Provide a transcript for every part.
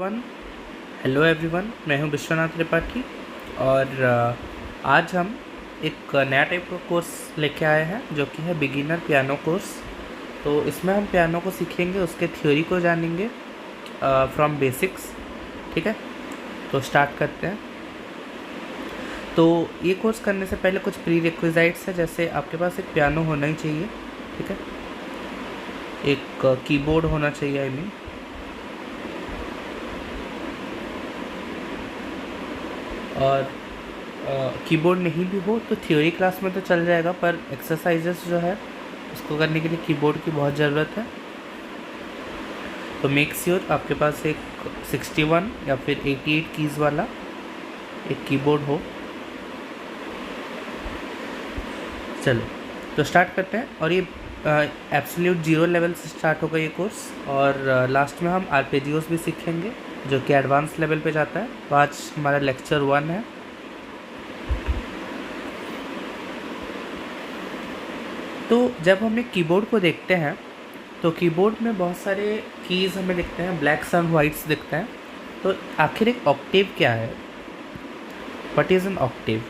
Everyone. Hello everyone, मैं हूं विश्वनाथ त्रिपाठी और आज हम एक नया टाइप का कोर्स लेके आए हैं जो कि है बिगिनर पियानो कोर्स। तो इसमें हम पियानो को सीखेंगे, उसके थ्योरी को जानेंगे फ्रॉम बेसिक्स। ठीक है, तो स्टार्ट करते हैं। तो ये कोर्स करने से पहले कुछ प्री रिक्विज़ाइट्स है, जैसे आपके पास एक पियानो होना ही चाहिए। ठीक है, एक कीबोर्ड होना चाहिए, आई मीन, और कीबोर्ड नहीं भी हो तो थ्योरी क्लास में तो चल जाएगा, पर एक्सरसाइजेस जो है उसको करने के लिए कीबोर्ड की बहुत ज़रूरत है। तो मेक श्योर आपके पास एक 61 या फिर 88 कीज़ वाला एक कीबोर्ड हो। चलो तो स्टार्ट करते हैं। और ये एब्सोल्यूट जीरो लेवल से स्टार्ट होगा ये कोर्स, और लास्ट में हम आर्पेजियोस भी सीखेंगे जो कि एडवांस लेवल पे जाता है। तो आज हमारा लेक्चर 1 है। तो जब हम एक कीबोर्ड को देखते हैं तो कीबोर्ड में बहुत सारे कीज़ हमें दिखते हैं, ब्लैक्स एंड वाइट्स दिखते हैं। तो आखिर एक ऑक्टेव क्या है? What is an Octave?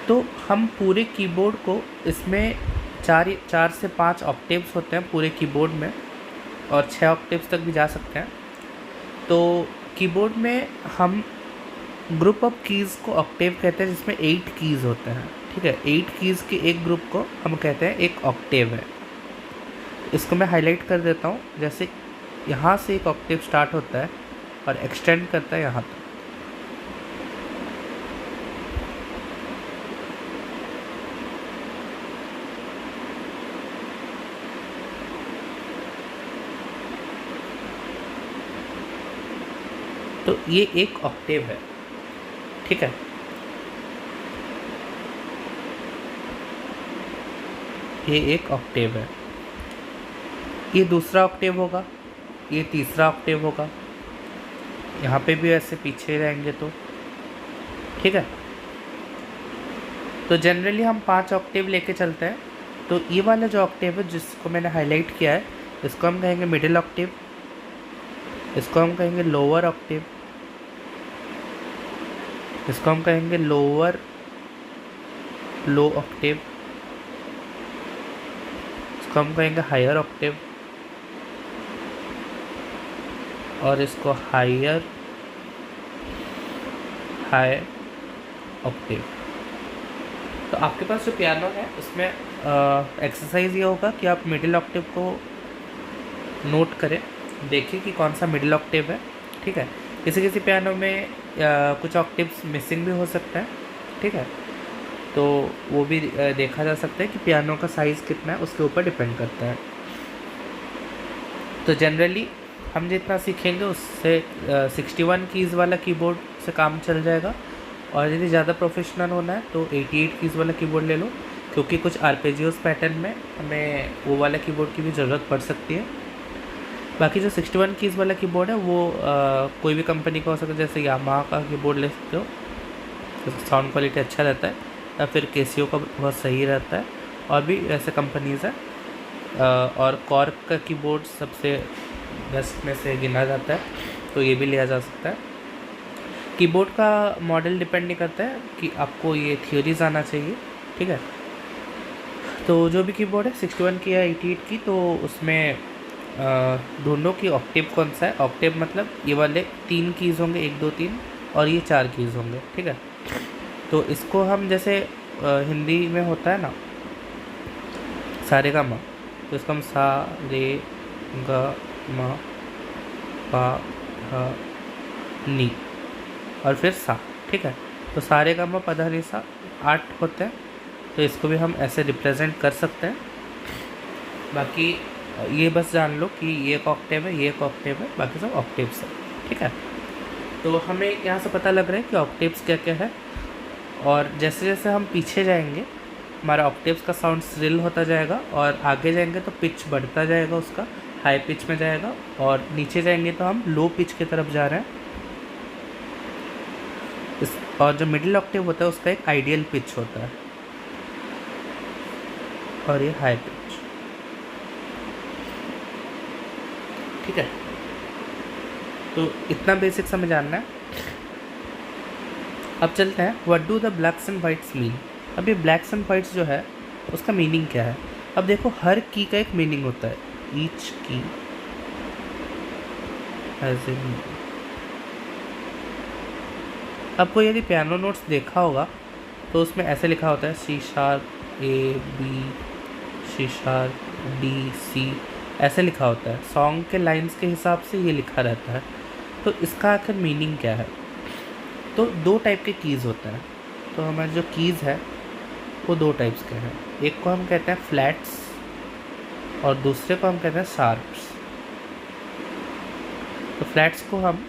तो हम पूरे कीबोर्ड को, इसमें चार से 5 ऑक्टेव्स होते हैं पूरे कीबोर्ड में, और 6 ऑक्टेव्स तक भी जा सकते हैं। तो कीबोर्ड में हम ग्रुप ऑफ कीज़ को ऑक्टेव कहते हैं, जिसमें 8 कीज़ होते हैं। ठीक है, 8 कीज़ के एक ग्रुप को हम कहते हैं एक ऑक्टेव है। इसको मैं हाईलाइट कर देता हूँ। जैसे यहाँ से एक ऑक्टेव स्टार्ट होता है और एक्सटेंड करता है यहाँ तक। तो ये एक ऑक्टेव है। ठीक है, ये एक ऑक्टेव है। ये दूसरा ऑक्टेव होगा, ये तीसरा ऑक्टेव होगा। यहाँ पे भी ऐसे पीछे रहेंगे तो ठीक है। तो जनरली हम 5 ऑक्टेव लेके चलते हैं। तो ये वाला जो ऑक्टेव है जिसको मैंने हाईलाइट किया है, इसको हम कहेंगे मिडिल ऑक्टेव, इसको हम कहेंगे लोअर ऑक्टेव, इसको हम कहेंगे लोअर लो ऑक्टेव, इसको हम कहेंगे हायर ऑक्टेव, और इसको हायर हाई ऑक्टेव। तो आपके पास जो पियानो है उसमें एक्सरसाइज ये होगा कि आप मिडिल ऑक्टेव को नोट करें, देखिए कि कौन सा मिडिल ऑक्टेव है। ठीक है, किसी किसी पियानो में कुछ ऑक्टेव्स मिसिंग भी हो सकता है। ठीक है, तो वो भी देखा जा सकता है कि पियानो का साइज़ कितना है, उसके ऊपर डिपेंड करता है। तो जनरली हम जितना सीखेंगे उससे 61 कीज़ वाला कीबोर्ड से काम चल जाएगा, और यदि ज़्यादा प्रोफेशनल होना है तो 88 कीज़ वाला कीबोर्ड ले लो, क्योंकि कुछ आर्पेजियोस पैटर्न में हमें वो वाला कीबोर्ड की भी ज़रूरत पड़ सकती है। बाकी जो 61 कीज़ वाला कीबोर्ड है वो कोई भी कंपनी का हो सकता है, जैसे यामाहा का कीबोर्ड ले सकते हो, तो साउंड क्वालिटी अच्छा रहता है, या फिर केसियो का बहुत सही रहता है, और भी ऐसे कंपनीज़ हैं। और कॉर्क का कीबोर्ड सबसे बेस्ट में से गिना जाता है, तो ये भी लिया जा सकता है। कीबोर्ड का मॉडल डिपेंड नहीं करता है कि आपको ये थ्योरीज आना चाहिए। ठीक है, तो जो भी कीबोर्ड है 61 की या 88 की, तो उसमें ढूंढो कि ऑक्टेव कौन सा है। ऑक्टेव मतलब ये वाले 3 कीज़ होंगे, 1 2 3, और ये 4 कीज़ होंगे। ठीक है, तो इसको हम जैसे हिंदी में होता है ना सारे गा मा, तो इसको हम सा रे ग म पा ह नी और फिर सा। ठीक है, तो सारे गा मा पधा नी सा 8 होते हैं, तो इसको भी हम ऐसे रिप्रेजेंट कर सकते हैं। बाकी ये बस जान लो कि ये एक ऑक्टेव है, ये एक ऑक्टेव है, बाकी सब ऑक्टेव्स है। ठीक है, तो हमें यहाँ से पता लग रहा है कि ऑक्टेव्स क्या क्या है। और जैसे जैसे हम पीछे जाएंगे हमारा ऑक्टेव्स का साउंड श्रिल होता जाएगा, और आगे जाएंगे तो पिच बढ़ता जाएगा, उसका हाई पिच में जाएगा, और नीचे जाएंगे तो हम लो पिच की तरफ जा रहे हैं। और जो मिडिल ऑक्टेव होता है उसका एक आइडियल पिच होता है, और ये हाई पिच। ठीक है, तो इतना बेसिक हमें जानना है। अब चलते हैं, what do the blacks and whites mean. अब ये ब्लैक्स एंड वाइट्स जो है उसका मीनिंग क्या है। अब देखो हर की का एक मीनिंग होता है, ईच की एज ए मीनिंग। आपको यदि पियानो नोट्स देखा होगा तो उसमें ऐसे लिखा होता है C sharp A B, C sharp D C, ऐसे लिखा होता है। सॉन्ग के लाइंस के हिसाब से ये लिखा रहता है। तो इसका आखिर मीनिंग क्या है। तो दो टाइप के कीज़ होते हैं। तो हमारे जो कीज़ है वो दो टाइप्स के हैं। एक को हम कहते हैं फ्लैट्स और दूसरे को हम कहते हैं शार्प्स। तो फ्लैट्स को हम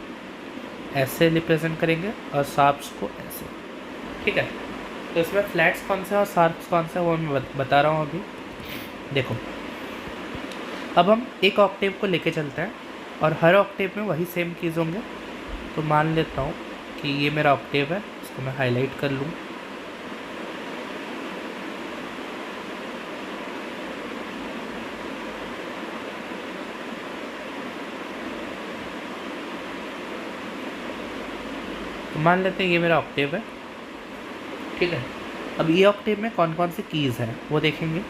ऐसे रिप्रेजेंट करेंगे और शार्प्स को ऐसे, ठीक है। तो इसमें फ्लैट्स कौन से और शार्प्स कौन से वो मैं बता रहा हूँ अभी। देखो अब हम एक ऑक्टेव को लेके चलते हैं और हर ऑक्टेव में वही सेम कीज़ होंगे। तो मान लेता हूँ कि ये मेरा ऑक्टेव है, इसको मैं हाईलाइट कर लूँ। तो मान लेते हैं ये मेरा ऑक्टेव है, ठीक है। अब ये ऑक्टेव में कौन कौन सी कीज़ हैं वो देखेंगे।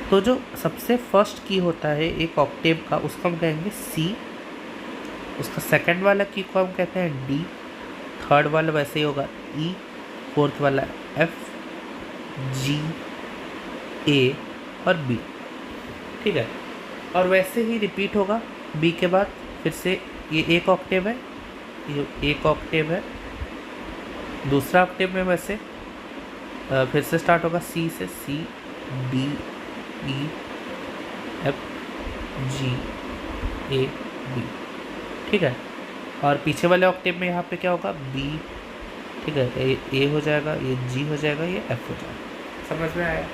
तो जो सबसे फर्स्ट की होता है एक ऑक्टेव का उसको हम कहेंगे सी, उसका सेकंड वाला की को हम कहते हैं डी, थर्ड वाला वैसे ही होगा ई, फोर्थ वाला एफ, जी, ए और बी, ठीक है। और वैसे ही रिपीट होगा बी के बाद फिर से ये एक ऑक्टेव है, ये एक ऑक्टेव है, दूसरा ऑक्टेव में वैसे फिर से स्टार्ट होगा सी से, C D E F G A B, ठीक है। और पीछे वाले ऑक्टेव में यहाँ पे क्या होगा बी, ठीक है, ए हो जाएगा, ये जी हो जाएगा, ये एफ हो जाएगा। समझ में आया।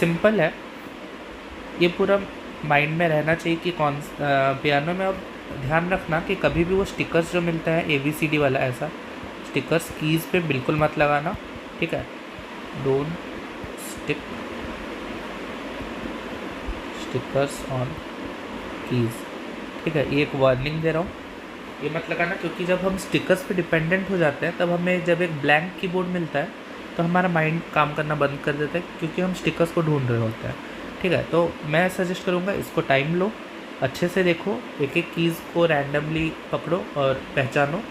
सिंपल है, ये पूरा माइंड में रहना चाहिए कि कौन पियानो में। अब ध्यान रखना कि कभी भी वो स्टिकर्स जो मिलता है ABCD वाला, ऐसा स्टिकर्स कीज़ पे बिल्कुल मत लगाना, ठीक है। Don't stick stickers on keys, ठीक है। ये एक वार्निंग दे रहा हूँ, ये मत लगाना, क्योंकि जब हम स्टिकर्स पे डिपेंडेंट हो जाते हैं तब हमें जब एक ब्लैंक कीबोर्ड मिलता है तो हमारा माइंड काम करना बंद कर देता है, क्योंकि हम स्टिकर्स को ढूंढ रहे होते हैं, ठीक है। तो मैं सजेस्ट करूँगा इसको टाइम लो, अच्छे से देखो, एक एक कीज़ को रैंडमली पकड़ो और पहचानो,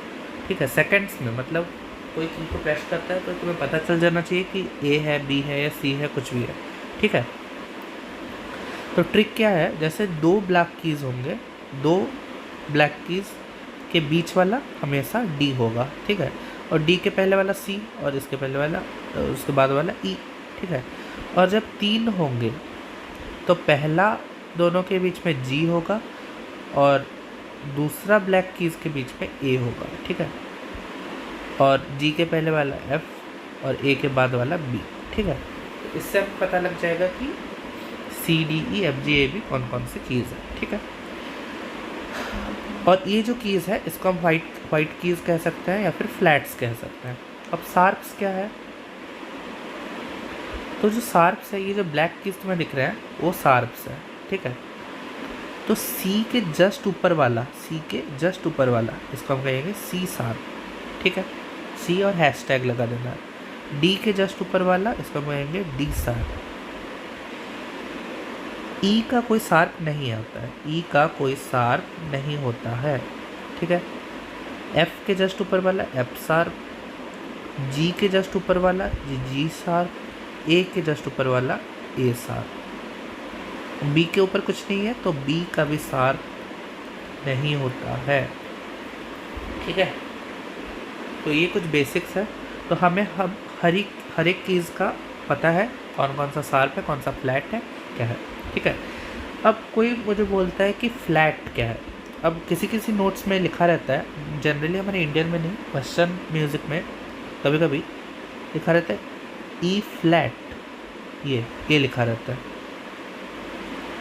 ठीक है। सेकंड्स में, मतलब कोई की को प्रेस करता है तो तुम्हें पता चल जाना चाहिए कि ए है, बी है या सी है, कुछ भी है, ठीक है। तो ट्रिक क्या है, जैसे दो ब्लैक कीज़ होंगे, दो ब्लैक कीज़ के बीच वाला हमेशा डी होगा, ठीक है। और डी के पहले वाला सी और इसके पहले वाला उसके बाद वाला ई, ठीक है। और जब तीन होंगे तो पहला दोनों के बीच में जी होगा और दूसरा ब्लैक कीज़ के बीच में ए होगा, ठीक है। और जी के पहले वाला एफ और ए के बाद वाला बी, ठीक है। तो इससे हमको पता लग जाएगा कि C D E F G A B कौन कौन सी कीज़ है, ठीक है। और ये जो कीज़ है इसको हम वाइट कीज़ कह सकते हैं या फिर फ्लैट्स कह सकते हैं। अब शार्प्स क्या है, तो जो शार्प्स है, ये जो ब्लैक कीज़ तुम्हें दिख रहे हैं वो शार्प्स है, ठीक है। तो सी के जस्ट ऊपर वाला, सी के जस्ट ऊपर वाला इसको हम कहेंगे सी शार्प, ठीक है। सी और हैशटैग लगा देना है। डी के जस्ट ऊपर वाला इसको हम कहेंगे डी शार्प। ई का कोई शार्प नहीं होता है, ई का कोई शार्प नहीं होता है, ठीक है। एफ के जस्ट ऊपर वाला एफ शार्प, जी के जस्ट ऊपर वाला जी शार्प, ए के जस्ट ऊपर वाला ए शार्प। बी के ऊपर कुछ नहीं है तो बी का भी शार्प नहीं होता है, ठीक है। तो ये कुछ बेसिक्स है। तो हमें हम हर एक कीज़ का पता है कौन कौन सा शार्प है, कौन सा फ्लैट है, क्या है, ठीक है। अब कोई मुझे बोलता है कि फ्लैट क्या है। अब किसी किसी नोट्स में लिखा रहता है, जनरली हमारे इंडियन में नहीं, वेस्टर्न म्यूज़िक में कभी कभी लिखा रहता है ई फ्लैट, ये लिखा रहता है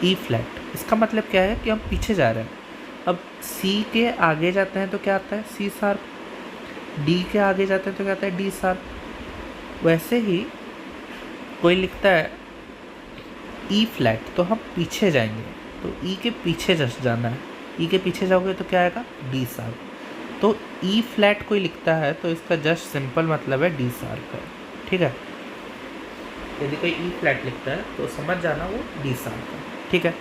ई फ्लैट। इसका मतलब क्या है कि हम पीछे जा रहे हैं। अब सी के आगे जाते हैं तो क्या आता है सी शार्प, डी के आगे जाते हैं तो क्या आता है डी शार्प। वैसे ही कोई लिखता है ई फ्लैट तो हम पीछे जाएंगे, तो ई के पीछे जस्ट जाना है, ई के पीछे जाओगे तो क्या आएगा, डी शार्प। तो ई फ्लैट कोई लिखता है तो इसका जस्ट सिंपल मतलब है डी शार्प है, ठीक है। यदि कोई ई फ्लैट लिखता है तो समझ जाना वो डी शार्प है, ठीक है।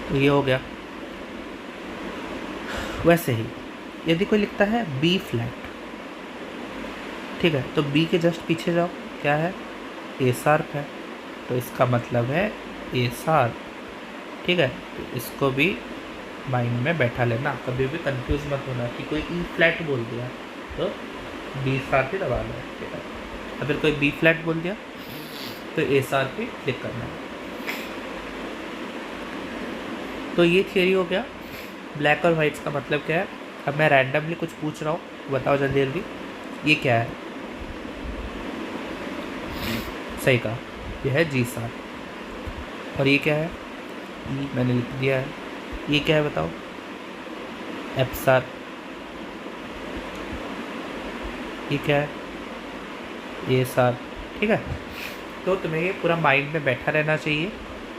तो ये हो गया। वैसे ही यदि कोई लिखता है बी फ्लैट, ठीक है, तो बी के जस्ट पीछे जाओ, क्या है, ए शार्प है, तो इसका मतलब है ए शार्प, ठीक है। तो इसको भी माइंड में बैठा लेना, कभी भी कंफ्यूज मत होना कि कोई ई फ्लैट बोल दिया तो बी शार्प ही दबा लो, ठीक है। अगर कोई बी फ्लैट बोल दिया तो ए शार्प ही क्लिक करना है। तो ये थियरी हो गया ब्लैक और वाइट्स का मतलब क्या है। अब मैं रैंडमली कुछ पूछ रहा हूँ, बताओ जल्दी जल्दी, ये क्या है। सही कहा, ये है जी शार्प। और ये क्या है, ई मैंने लिख दिया है। ये क्या है बताओ, एफ शार्प। ये क्या है, ए शार्प, ठीक है। तो तुम्हें ये पूरा माइंड में बैठा रहना चाहिए,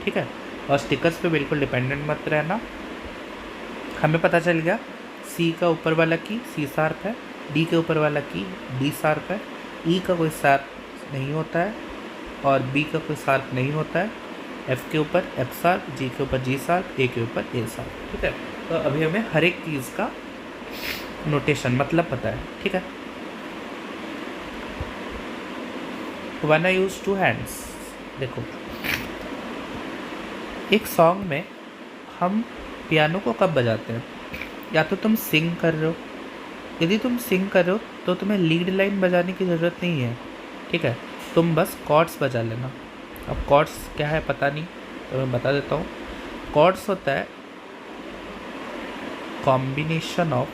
ठीक है। और स्टिकर्स पे बिल्कुल डिपेंडेंट मत रहना। हमें पता चल गया सी का ऊपर वाला की सी शार्प है, डी के ऊपर वाला की डी शार्प है, ई का कोई शार्प नहीं होता है और बी का कोई शार्प नहीं होता है, एफ के ऊपर एफ शार्प, जी के ऊपर जी शार्प, ए के ऊपर ए शार्प, ठीक है। तो अभी हमें हर एक चीज़ का नोटेशन मतलब पता है, ठीक है। When I use two hands, देखो एक सॉन्ग में हम पियानो को कब बजाते हैं, या तो तुम सिंग कर रहे हो, यदि तुम सिंग कर रहे हो तो तुम्हें लीड लाइन बजाने की ज़रूरत नहीं है, ठीक है। तुम बस कॉर्ड्स बजा लेना। अब कॉर्ड्स क्या है पता नहीं, तो मैं बता देता हूँ। कॉर्ड्स होता है combination of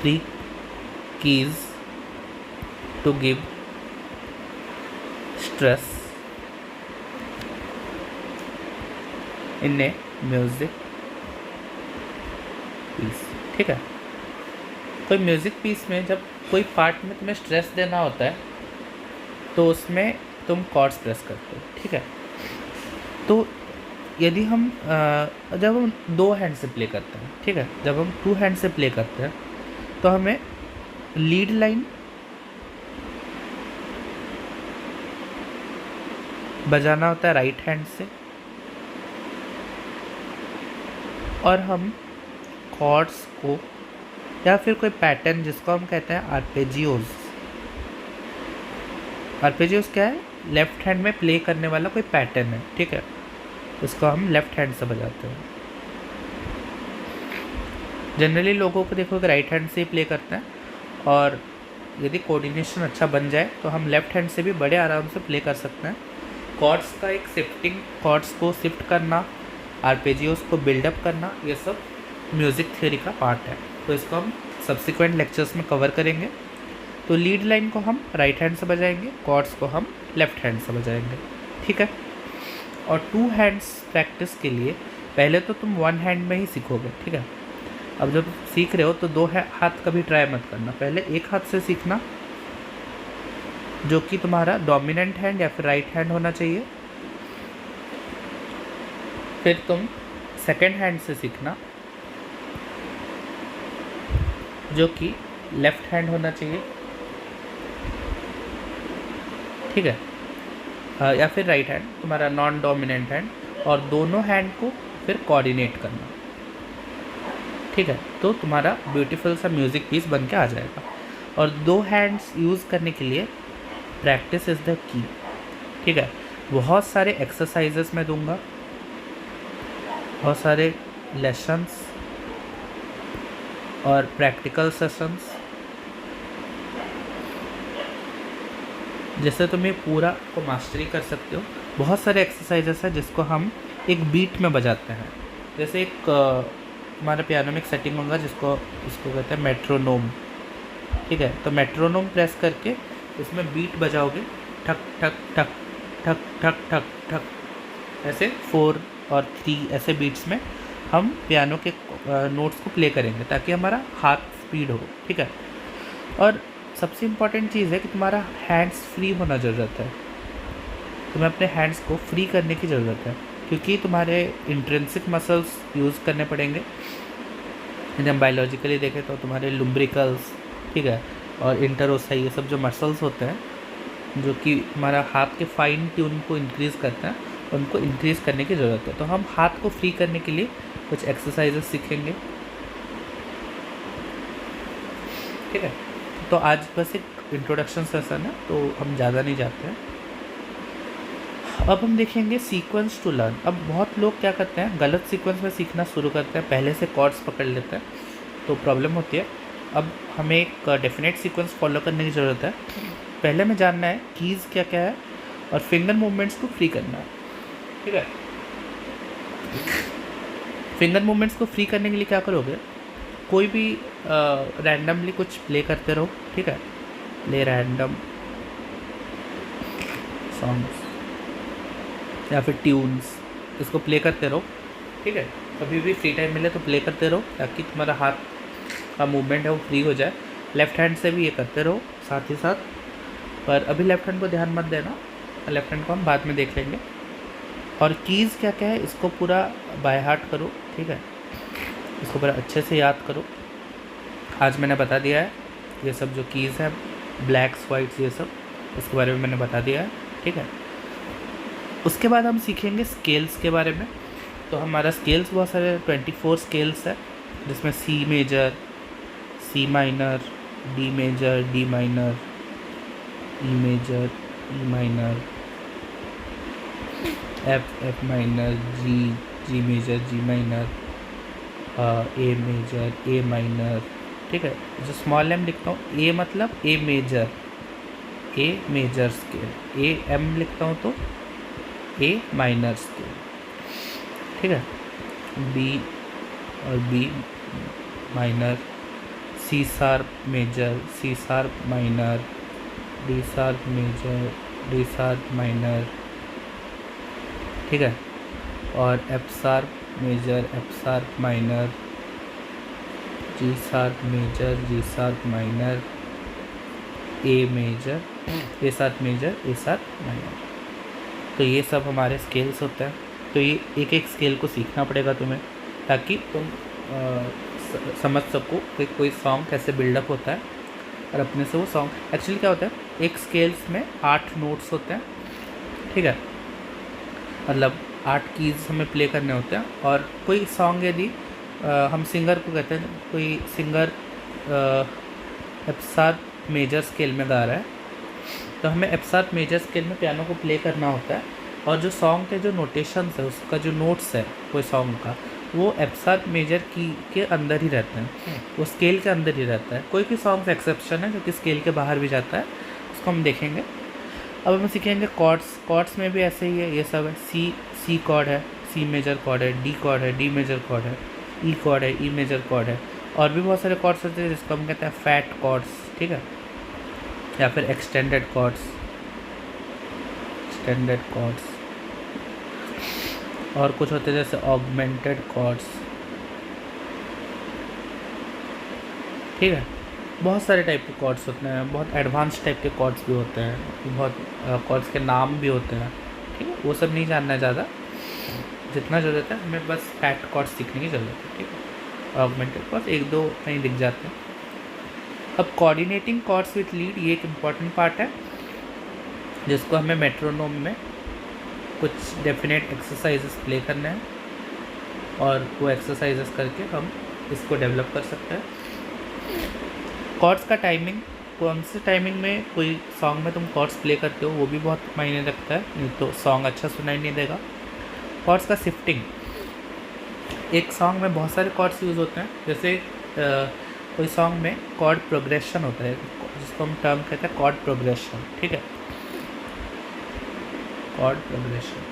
3 keys to give stress in a music piece, ठीक है। कोई म्यूजिक पीस में जब कोई पार्ट में तुम्हें स्ट्रेस देना होता है तो उसमें तुम कॉर्ड्स प्रेस करते हो, ठीक है। तो यदि हम जब हम 2 हैंड से प्ले करते हैं, ठीक है, जब हम 2 हैंड से प्ले करते हैं तो हमें लीड लाइन बजाना होता है राइट हैंड से, और हम कॉर्ड्स को या फिर कोई पैटर्न जिसको हम कहते हैं आर्पेजियोज। आर्पेजियोज क्या है, लेफ्ट हैंड में प्ले करने वाला कोई पैटर्न है, ठीक है, उसको हम लेफ्ट हैंड से बजाते हैं। जनरली लोगों को देखो कि राइट हैंड से ही प्ले करते हैं, और यदि कोऑर्डिनेशन अच्छा बन जाए तो हम लेफ्ट हैंड से भी बड़े आराम से प्ले कर सकते हैं। कॉर्ड्स का एक शिफ्टिंग, कॉर्ड्स को शिफ्ट करना, आर्पेजियोज को बिल्डअप करना, ये सब म्यूज़िक थ्योरी का पार्ट है। तो इसको हम सब्सिक्वेंट लेक्चर्स में कवर करेंगे। तो लीड लाइन को हम राइट हैंड से बजाएंगे, कॉर्ड्स को हम लेफ्ट हैंड से बजाएंगे, ठीक है। और 2 हैंड्स प्रैक्टिस के लिए पहले तो तुम 1 हैंड में ही सीखोगे, ठीक है। अब जब सीख रहे हो तो 2 हाथ कभी ट्राई मत करना, पहले एक हाथ से सीखना जो कि तुम्हारा डोमिनेंट हैंड या फिर राइट हैंड होना चाहिए। फिर तुम सेकेंड हैंड से सीखना जो कि लेफ्ट हैंड होना चाहिए, ठीक है, या फिर राइट हैंड तुम्हारा नॉन डोमिनेंट हैंड, और दोनों हैंड को फिर कोऑर्डिनेट करना, ठीक है। तो तुम्हारा ब्यूटीफुल सा म्यूज़िक पीस बन के आ जाएगा। और 2 हैंड्स यूज़ करने के लिए प्रैक्टिस इज़ द की, ठीक है। बहुत सारे एक्सरसाइजेस मैं दूंगा, बहुत सारे लेसन्स और प्रैक्टिकल सेशंस, जिससे तुम ये पूरा को मास्टरी कर सकते हो। बहुत सारे एक्सरसाइजेस हैं जिसको हम एक बीट में बजाते हैं। जैसे एक हमारे पियानो में एक सेटिंग होगा इसको कहते हैं मेट्रोनोम, ठीक है। तो मेट्रोनोम प्रेस करके इसमें बीट बजाओगे, ठक ठक ठक ठक ठक ठक ठक, ऐसे 4 और 3 ऐसे बीट्स में हम पियानो के नोट्स को प्ले करेंगे ताकि हमारा हाथ स्पीड हो, ठीक है। और सबसे इम्पॉर्टेंट चीज़ है कि तुम्हारा हैंड्स फ्री होना ज़रूरत है। तुम्हें अपने हैंड्स को फ्री करने की ज़रूरत है, क्योंकि तुम्हारे इंट्रिंसिक मसल्स यूज़ करने पड़ेंगे। यदि हम बायोलॉजिकली देखें तो तुम्हारे लुम्ब्रिकल्स, ठीक है, और इंटरोसाई, ये सब जो मसल्स होते हैं जो कि हमारा हाथ के फाइन ट्यून को इंक्रीज़ करते हैं, उनको इंक्रीज़ करने की ज़रूरत है। तो हम हाथ को फ्री करने के लिए कुछ एक्सरसाइजेस सीखेंगे, ठीक है। तो आज बस एक इंट्रोडक्शन सेशन है, तो हम ज़्यादा नहीं जाते हैं। अब हम देखेंगे सीक्वेंस टू लर्न। अब बहुत लोग क्या करते हैं, गलत सीक्वेंस में सीखना शुरू करते हैं, पहले से कॉर्ड्स पकड़ लेते हैं, तो प्रॉब्लम होती है। अब हमें एक डेफिनेट सीक्वेंस फॉलो करने की ज़रूरत है। पहले हमें जानना है कीज़ क्या क्या है और फिंगर मूवमेंट्स को फ्री करना है, ठीक है। फिंगर मूवमेंट्स को फ्री करने के लिए क्या करोगे, कोई भी रैंडमली कुछ प्ले करते रहो, ठीक है। प्ले रैंडम सॉन्ग्स या फिर ट्यून्स, इसको प्ले करते रहो, ठीक है। कभी भी फ्री टाइम मिले तो प्ले करते रहो, ताकि तुम्हारा हाथ का मूवमेंट है वो फ्री हो जाए। लेफ़्ट हैंड से भी ये करते रहो साथ ही साथ, पर अभी लेफ़्ट हैंड को ध्यान मत देना, लेफ़्ट हैंड को हम बाद में देख लेंगे। और कीज़ क्या क्या है इसको पूरा बाय हार्ट करो, ठीक है, इसको पूरा अच्छे से याद करो। आज मैंने बता दिया है ये सब जो कीज़ हैं, ब्लैक्स वाइट्स, ये सब इसके बारे में मैंने बता दिया है, ठीक है। उसके बाद हम सीखेंगे स्केल्स के बारे में। तो हमारा स्केल्स बहुत सारे 24 स्केल्स है, जिसमें C major, C minor, D major, D minor, E major, E minor, F minor, G major, G minor, A major, A minor, ठीक है। जो स्मॉल एम लिखता हूँ, ए मतलब A major scale, A m लिखता हूँ तो ए माइनर स्केल, ठीक है। बी और B minor, C sharp major, C sharp minor, D sharp major, D sharp minor, ठीक है। और F sharp major, F sharp minor, G sharp major, G sharp minor, A major, A sharp major, A sharp minor. तो ये सब हमारे scales होते हैं। तो ये एक एक स्केल को सीखना पड़ेगा तुम्हें, ताकि तुम समझ सको कि कोई सॉन्ग कैसे बिल्डअप होता है, और अपने से वो सॉन्ग एक्चुअली क्या होता है, एक स्केल्स में 8 नोट्स होते हैं, ठीक है, मतलब 8 कीज़ हमें प्ले करने होते हैं। और कोई सॉन्ग यदि हम सिंगर को कहते हैं, कोई singer F sharp major scale में गा रहा है, तो हमें एफ शार्प मेजर स्केल में पियानो को प्ले करना होता है, और जो सॉन्ग के जो नोटेशंस है, उसका जो नोट्स है कोई सॉन्ग का, वो एफ शार्प मेजर की के अंदर ही रहते हैं, वो स्केल के अंदर ही रहता है। कोई भी सॉन्ग एक्सेप्शन है जो कि स्केल के बाहर भी जाता है, उसको हम देखेंगे। अब हम सीखेंगे कॉर्ड्स। कॉर्ड्स में भी ऐसे ही है, ये सब है। सी कॉर्ड है, सी मेजर कॉर्ड है, डी कॉर्ड है, डी मेजर कॉर्ड है, ई कॉर्ड है, ई मेजर कॉर्ड है, और भी बहुत सारे कॉर्ड्स होते हैं जिसको हम कहते हैं फैट कॉर्ड्स, ठीक है, या फिर एक्सटेंडेड कॉर्ड्स, एक्सटेंडेड कॉर्ड्स, और कुछ होते हैं जैसे ऑगमेंटेड कॉर्ड्स, ठीक है। बहुत सारे टाइप के कॉर्ड्स होते हैं, बहुत एडवांस टाइप के कॉर्ड्स भी होते हैं, बहुत कॉर्ड्स के नाम भी होते हैं, ठीक है। वो सब नहीं जानना है ज़्यादा, जितना ज़रूरत है हमें बस फैट कॉर्ड्स सीखने की ज़रूरत है, ठीक है। ऑगमेंटेड कॉर्ड्स एक दो कहीं दिख जाते हैं। अब कोऑर्डिनेटिंग कॉर्ड्स विथ लीड, ये एक इम्पॉर्टेंट पार्ट है, जिसको हमें मेट्रोनोम में कुछ डेफिनेट एक्सरसाइजेस प्ले करने हैं, और वो एक्सरसाइजेस करके हम इसको डेवलप कर सकते हैं। कॉर्ड्स का टाइमिंग, कौन से टाइमिंग में कोई सॉन्ग में तुम कॉर्ड्स प्ले करते हो, वो भी बहुत मायने रखता है, नहीं तो सॉन्ग अच्छा सुनाई नहीं देगा। कॉर्ड्स का शिफ्टिंग, एक सॉन्ग में बहुत सारे कॉर्ड्स यूज़ होते हैं, जैसे कोई सॉन्ग में कॉर्ड प्रोग्रेशन होता है, जिसको हम टर्म कहते हैं कॉर्ड प्रोग्रेशन, ठीक है, कॉर्ड प्रोग्रेशन।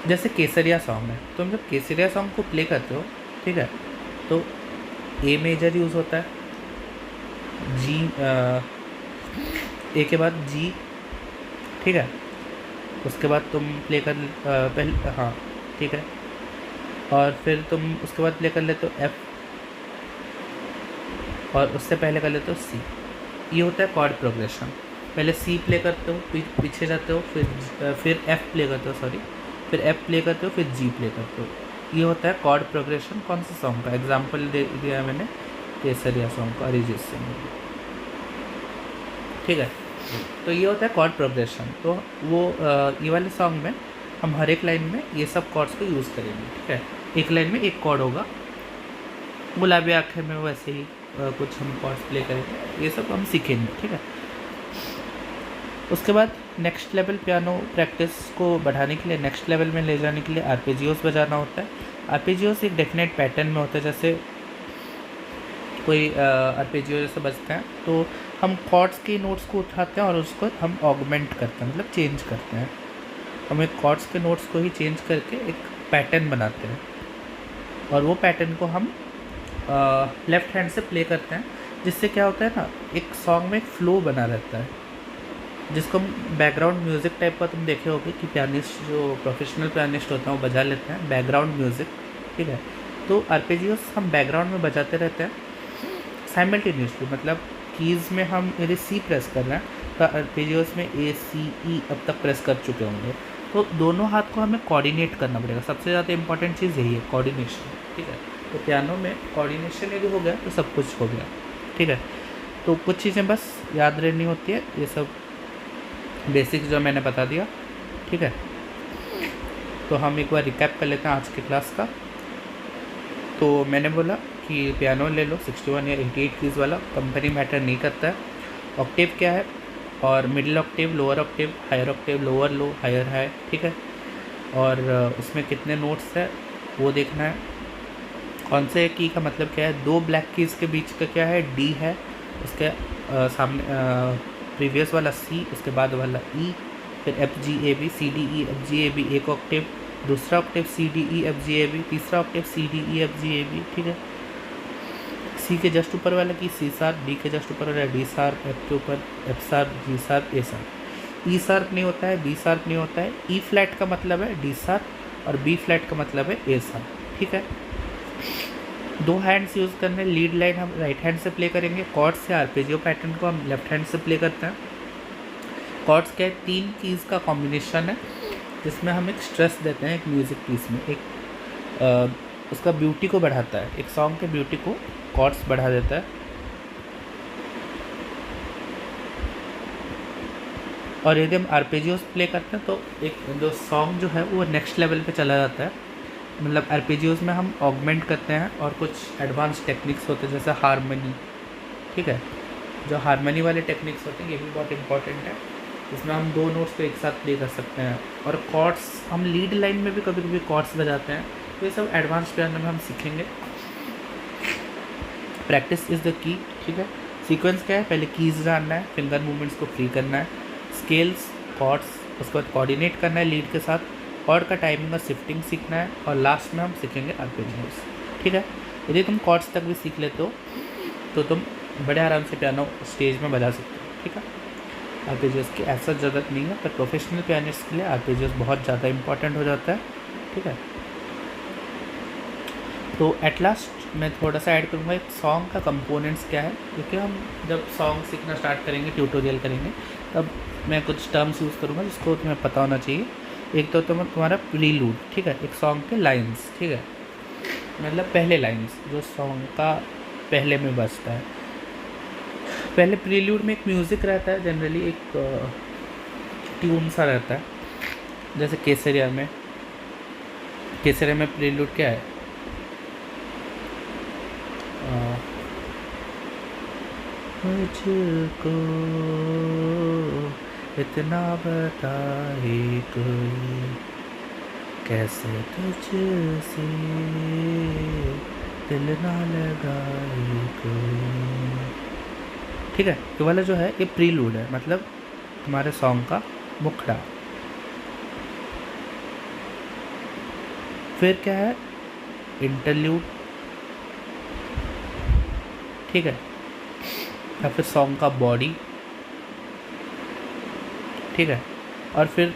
जैसे केसरिया सॉन्ग है, तुम जब केसरिया सॉन्ग को प्ले करते हो, ठीक है, तो ए मेजर यूज़ होता है, जी ए के बाद जी, ठीक है, उसके बाद तुम प्ले कर पहले, हाँ ठीक है, और फिर तुम उसके बाद प्ले कर लेते हो एफ, और उससे पहले कर लेते हो सी, ये होता है कॉर्ड प्रोग्रेशन। पहले सी प्ले करते हो, पीछे जाते हो, फिर एफ प्ले करते हो, सॉरी, फिर एफ प्ले करते हो, फिर जी प्ले करते हो। ये होता है कॉर्ड प्रोग्रेशन कौन से सॉन्ग का, एग्जाम्पल दे दिया मैंने केसरिया सॉन्ग का, अरिजीत सिंह। ठीक है, तो ये होता है कॉर्ड प्रोग्रेशन। तो वो ये वाले सॉन्ग में हम हर एक लाइन में ये सब कॉर्ड्स को यूज़ करेंगे। ठीक है, एक लाइन में एक कॉर्ड होगा, गुलाबी आँखें में वैसे ही कुछ हम कॉर्ड्स प्ले करेंगे, ये सब हम सीखेंगे। ठीक है, उसके बाद नेक्स्ट लेवल पियानो प्रैक्टिस को बढ़ाने के लिए, नेक्स्ट लेवल में ले जाने के लिए आर्पेजियोस बजाना होता है। आर्पेजियोस एक डेफिनेट पैटर्न में होता है, जैसे कोई आर्पेजियो जैसे बजता है तो हम कॉर्ड्स के नोट्स को उठाते हैं और उसको हम ऑगमेंट करते हैं, मतलब चेंज करते हैं। हम एक कॉर्ड्स के नोट्स को ही चेंज करके एक पैटर्न बनाते हैं और वो पैटर्न को हम लेफ़्ट हैंड से प्ले करते हैं, जिससे क्या होता है ना, एक सॉन्ग में एक फ्लो बना रहता है, जिसको हम बैकग्राउंड म्यूज़िक टाइप का तुम देखे होगे कि पियानिस्ट जो प्रोफेशनल पियानिस्ट होते हैं वो बजा लेते हैं बैकग्राउंड म्यूज़िक। ठीक है, तो आर्पेजियोस हम बैकग्राउंड में बजाते रहते हैं साइमल्टेनियसली, मतलब कीज़ में हम यदि सी प्रेस कर रहे हैं तो आर्पेजियोस में ए सी ई अब तक प्रेस कर चुके होंगे, तो दोनों हाथ को हमें कोऑर्डिनेट करना पड़ेगा। सबसे ज़्यादा इंपॉर्टेंट चीज़ यही है, कोऑर्डिनेशन। ठीक है, तो पियानो में कोऑर्डिनेशन यदि हो गया तो सब कुछ हो गया। ठीक है, तो कुछ चीज़ें बस याद रहनी होती है, ये सब बेसिक्स जो मैंने बता दिया। ठीक है, तो हम एक बार रिकैप कर लेते हैं आज की क्लास का। तो मैंने बोला कि पियानो ले लो 61 या 88 कीज़ वाला, कंपनी मैटर नहीं करता है। ऑक्टेव क्या है, और middle octave, lower octave, higher octave, lower low, higher high. ठीक है, और उसमें कितने नोट्स है वो देखना है। कौन से की का मतलब क्या है, दो ब्लैक कीज़ के बीच का क्या है, डी है, उसके सामने प्रीवियस वाला सी, उसके बाद वाला ई, फिर F G A B, C D E F G A B, एक ऑक्टेव, दूसरा octave C D E F G A B, तीसरा octave C D E F G A B. ठीक है, सी के जस्ट ऊपर वाला की सी शार्प, डी के जस्ट ऊपर वाला डी शार्प, एफ के ऊपर F sharp, G sharp, A sharp. E sharp नहीं होता है, बी शार्प नहीं होता है, ई फ्लैट का मतलब है डी शार्प और बी फ्लैट का मतलब है ए शार्प। ठीक है, दो हैंड्स यूज़ करने, लीड लाइन हम राइट हैंड से प्ले करेंगे, कॉर्ड्स से आर्पेजियो पैटर्न को हम लेफ्ट हैंड से प्ले करते हैं। कॉर्ड्स क्या है, तीन कीज़ का कॉम्बिनेशन है जिसमें हम एक स्ट्रेस देते हैं एक म्यूज़िक पीस में, एक उसका ब्यूटी को बढ़ाता है, एक सॉन्ग के ब्यूटी को कॉर्ड्स बढ़ा देता है। और यदि हम आर्पेजियोस प्ले करते हैं तो एक जो सॉन्ग जो है वो नेक्स्ट लेवल पे चला जाता है, मतलब आर्पेजियोस में हम ऑगमेंट करते हैं और कुछ एडवांस टेक्निक्स होते हैं जैसे हारमोनी। ठीक है, जो हारमोनी वाले टेक्निक्स होते हैं ये भी बहुत इंपॉर्टेंट है, इसमें हम दो नोट्स को एक साथ प्ले कर सकते हैं। और कॉर्ड्स हम लीड लाइन में भी कभी कभी कॉर्ड्स बजाते हैं, तो ये सब एडवांस पियानो में हम सीखेंगे। Practice is the key. ठीक है, सीक्वेंस क्या है, पहले कीज़ जानना है, फिंगर मूवमेंट्स को फ्री करना है, स्केल्स, कॉर्ड्स, उसके बाद कोऑर्डिनेट करना है लीड के साथ, कॉर्ड का टाइमिंग और शिफ्टिंग सीखना है, और लास्ट में हम सीखेंगे आर्पेजियोस। ठीक है, यदि तुम कॉर्ड्स तक भी सीख लेते हो तो तुम बड़े आराम से पियानो स्टेज में बजा सकते हो। ठीक है, आर्पेजियोस की ऐसा ज़रूरत नहीं है, पर प्रोफेशनल पियानिस्ट के लिए आर्पेजियोस बहुत ज़्यादा इंपॉर्टेंट हो जाता है। ठीक है, तो एट लास्ट मैं थोड़ा सा ऐड करूँगा एक सॉन्ग का कंपोनेंट्स क्या है, क्योंकि हम जब सॉन्ग सीखना स्टार्ट करेंगे, ट्यूटोरियल करेंगे, तब मैं कुछ टर्म्स यूज़ करूँगा जिसको तुम्हें पता होना चाहिए। एक तो तुम्हारा प्रीलूड। ठीक है, एक सॉन्ग के लाइन्स। ठीक है, मतलब पहले लाइन्स जो सॉन्ग का पहले में बजता है। पहले प्रीलूड में एक म्यूज़िक रहता है, जनरली एक ट्यून सा रहता है, जैसे केसरिया में प्रीलूड क्या है, मुझको इतना बताए कोई, कैसे तुझसे दिल ना लगाए कोई। ठीक है, ये वाला जो है ये प्रीलूड है, मतलब तुम्हारे सॉन्ग का मुखड़ा। फिर क्या है, इंटरल्यूड। ठीक है, या फिर सॉन्ग का बॉडी। ठीक है, और फिर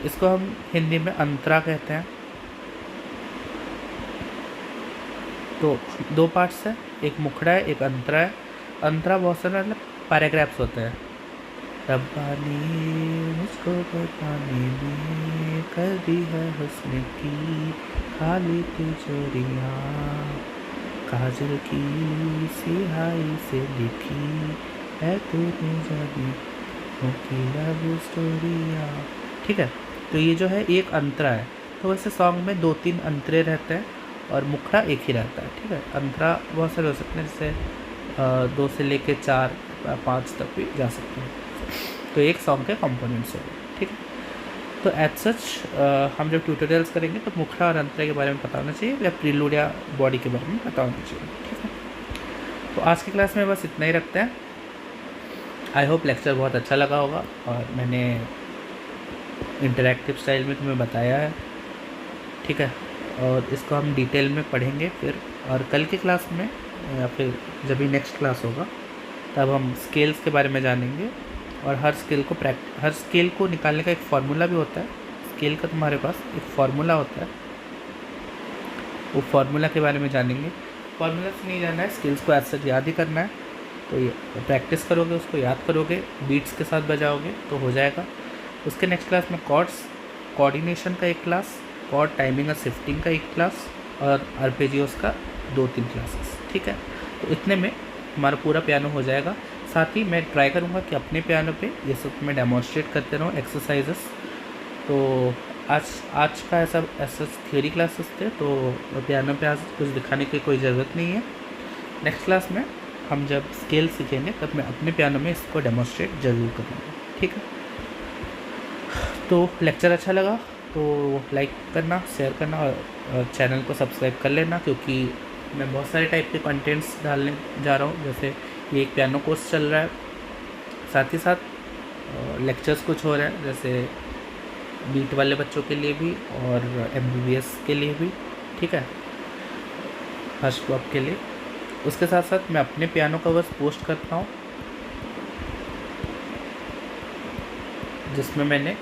इसको हम हिंदी में अंतरा कहते हैं। तो दो पार्ट्स है, एक मुखड़ा है, एक अंतरा है। अंतरा बहुत सारा मतलब पैराग्राफ्स होते हैं। रब्बा ने मुझको बताने में कर दी है हुस्न की खाली तिजोरियाँ, काजल की सिहाई से लिखी है तूने जानी की लव स्टोरियाँ। ठीक है, तो ये जो है एक अंतरा है। तो वैसे सॉन्ग में 2-3 अंतरे रहते हैं और मुखड़ा एक ही रहता है। ठीक है, अंतरा बहुत सारे हो सकते हैं, जैसे 2 से लेके 4 5 तक भी जा सकते हैं। तो एक सॉन्ग के कंपोनेंट्स हो गए। ठीक है, तो एज सच हम जब ट्यूटोरियल्स करेंगे तो मुखड़ा और अंतरा के बारे में पता होना चाहिए, या प्रीलूड या बॉडी के बारे में पता होना चाहिए। ठीक है, तो आज की क्लास में बस इतना ही रखते हैं। आई होप लेक्चर बहुत अच्छा लगा होगा और मैंने इंटरैक्टिव स्टाइल में तुम्हें बताया है। ठीक है, और इसको हम डिटेल में पढ़ेंगे फिर, और कल की क्लास में या फिर जब भी नेक्स्ट क्लास होगा तब हम स्केल्स के बारे में जानेंगे, और हर स्केल को निकालने का एक फार्मूला भी होता है। स्केल का तुम्हारे पास एक फार्मूला होता है, वो फार्मूला के बारे में जानेंगे। फार्मूला से नहीं जानना है, स्केल्स को ऐसे याद ही करना है। तो ये प्रैक्टिस करोगे, उसको याद करोगे, बीट्स के साथ बजाओगे तो हो जाएगा। उसके नेक्स्ट क्लास में कॉर्ड्स, कोऑर्डिनेशन का एक क्लास, कॉर्ड टाइमिंग और शिफ्टिंग का एक क्लास, और आर्पेजियोस का 2-3 क्लासेस। ठीक है, तो इतने में हमारा पूरा पियानो हो जाएगा। साथ ही मैं ट्राई करूँगा कि अपने पियानो पे ये सब मैं डेमोन्स्ट्रेट करते रहूँ एक्सरसाइजेस। तो आज का ऐसा थियोरी क्लासेस थे, तो पियानो पे आज कुछ दिखाने की कोई ज़रूरत नहीं है। नेक्स्ट क्लास में हम जब स्केल सीखेंगे तब मैं अपने पियानो में इसको डेमोन्स्ट्रेट ज़रूर करूँगा। ठीक है, तो लेक्चर अच्छा लगा तो लाइक करना, शेयर करना, और चैनल को सब्सक्राइब कर लेना, क्योंकि मैं बहुत सारे टाइप के कंटेंट्स डालने जा रहा हूँ। जैसे ये एक पियानो कोर्स चल रहा है, साथ ही साथ लेक्चर्स कुछ हो रहे हैं, जैसे बीट वाले बच्चों के लिए भी और MBBS के लिए भी। ठीक है, फर्स्ट क्लब के लिए। उसके साथ साथ मैं अपने पियानो कवर्स पोस्ट करता हूँ, जिसमें मैंने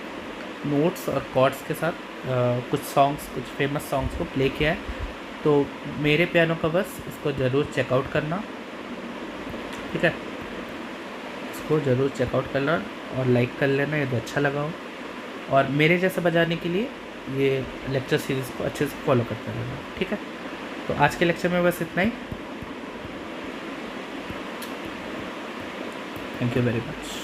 नोट्स और कॉर्ड्स के साथ कुछ फेमस सॉन्ग्स को प्ले किया है। तो मेरे पियानो कवर्स, इसको ज़रूर चेकआउट करना। ठीक है, इसको ज़रूर चेकआउट करना और लाइक कर लेना यदि अच्छा लगा हो, और मेरे जैसे बजाने के लिए ये लेक्चर सीरीज़ को अच्छे से फॉलो करते रहना। ठीक है, तो आज के लेक्चर में बस इतना ही। Thank you very much.